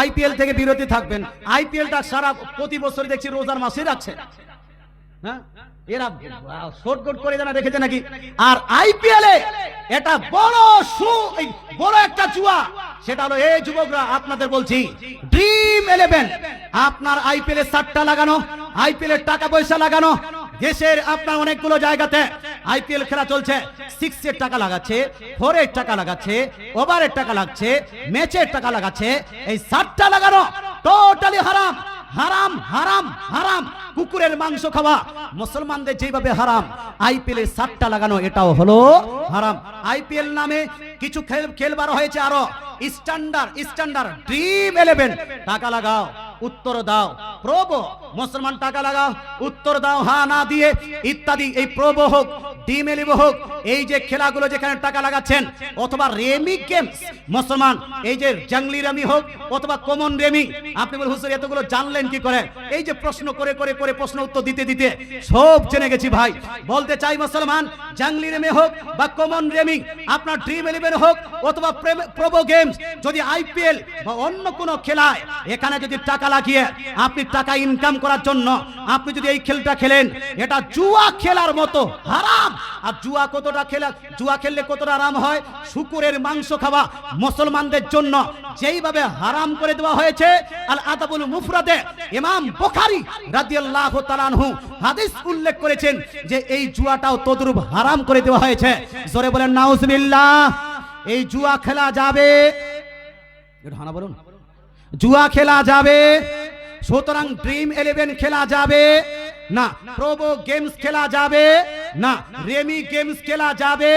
IPL থেকে বিরতি থাকবেন। আইপিএলটা সারা প্রতি বছর দেখছি রোজার মাসে রাখছে, হ্যাঁ এরা শর্টকাট করে জানা রেখেছে নাকি। আর আইপিএল এ এটা বড় একটা জুয়া, সেটা হলো এই যুবকরা আপনাদের বলছি, ড্রিম 11 আপনার আইপিএল এর সাট্টা লাগানো, আইপিএল এর টাকা পয়সা লাগানো। দেশের আপনার অনেকগুলো জায়গাতে আইপিএল খেলা চলছে, 6 এর টাকা লাগাচ্ছে, 4 এর টাকা লাগাচ্ছে, ওভারের টাকা লাগছে, ম্যাচের টাকা লাগাচ্ছে। এই সাট্টা লাগানো টোটালি হারাম, হারাম হারাম হারাম। কুকুরের মাংস খাওয়া মুসলমানদের যেভাবে হারাম, আইপিএল এ সাট্টা লাগানো এটাও হলো হারাম। আইপিএল নামে কিছু খেলবার হয়েছে আরো, স্ট্যান্ডার্ড ড্রিম 11 টাকা লাগাও উত্তর দাও, প্রবো মুসলমান টাকা লাগাও উত্তর দাও, হ্যাঁ না দিয়ে ইত্যাদি। এই প্রবো হোক, ড্রিম 11 হোক, এই যে খেলাগুলো যেখানে টাকা লাগাচ্ছেন, অথবা রেমি গেমস মুসলমান, এই যে জাংলি রেমি হোক অথবা কমন রেমি, আপনি বল হুজুর এতগুলো জানলেন কি করে? এই যে প্রশ্ন করে করে করে প্রশ্ন উত্তর দিতে দিতে সব জেনে গেছি ভাই। বলতে চাই মুসলমান, জাংলি রেমি হোক বা কমন রেমি, আপনার ড্রিম 11 হোক অথবা প্রবো গেমস, যদি আইপিএল বা অন্য কোনো খেলায় এখানে যদি টাকা লাগিয়ে আপনি টাকা ইনকাম করার জন্য আপনি যদি এই খেলটা খেলেন, এটা জুয়া খেলার মতো হারাম। আর জুয়া খেললে কতটা হারাম হয়, শুকুরের মাংস খাওয়া মুসলমানদের জন্য যেইভাবে হারাম করে দেওয়া হয়েছে। আল আদাবুল মুফরাদে ইমাম বুখারী রাদিয়াল্লাহু তাআলা আনহু হাদিস উল্লেখ করেছেন যে এই জুয়াটাও তদ্রূপ হারাম করে দেওয়া হয়েছে। জোরে বলেন নাউজুবিল্লাহ। এই জুয়া খেলা যাবে, হানা বলুন, জুয়া খেলা যাবে, সুতরাং ড্রিম 11 খেলা যাবে না, প্রবো গেমস খেলা যাবে না, রেমি গেমস খেলা যাবে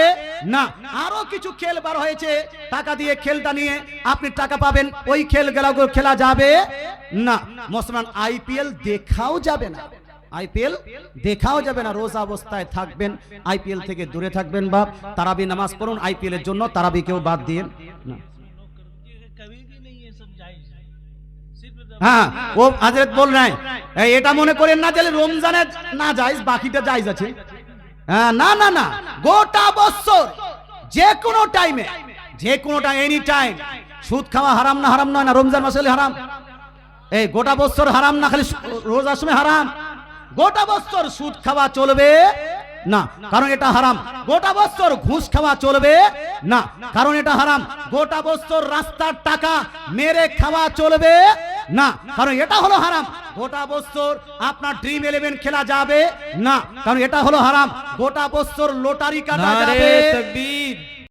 না। আরো কিছু খেল বার হয়েছে, টাকা দিয়ে খেলটা নিয়ে আপনি টাকা পাবেন, ওই খেলগুলো খেলা যাবে না। মুসলমান আইপিএল দেখাও যাবে না, আইপিএল দেখাও যাবে না। রোজা অবস্থায় থাকবেন, আইপিএল থেকে দূরে থাকবেন। বাপ তারাবি নামাজ পড়ুন, আইপিএল এর জন্য তারাবিকেও বাদ দিয়ে না। হ্যাঁ ও হযরত বল নাই, এটা মনে করেন না যে রমজানে না জায়েজ বাকিটা জায়েজ আছে। হ্যাঁ না না না, গোটা বছর যে কোনো টাইমে, যে কোনোটা এনি টাইম সুদ খাওয়া হারাম না? হারাম নয় না? রমজান মাসে হারাম, এই গোটা বছর হারাম না, খালি রোজার সময় হারাম। গোটা বছর সুদ খাওয়া চলবে না, কারণ এটা হারাম। গোটা বছর ঘুষ খাওয়া চলবে না, কারণ এটা হারাম। গোটা বছর রাস্তার টাকা মেরে খাওয়া চলবে না, কারণ এটা হলো হারাম। গোটা বছর আপনার ড্রিম 11 খেলা যাবে না, কারণ এটা হলো হারাম। গোটা বছর লটারি কাটা যাবে।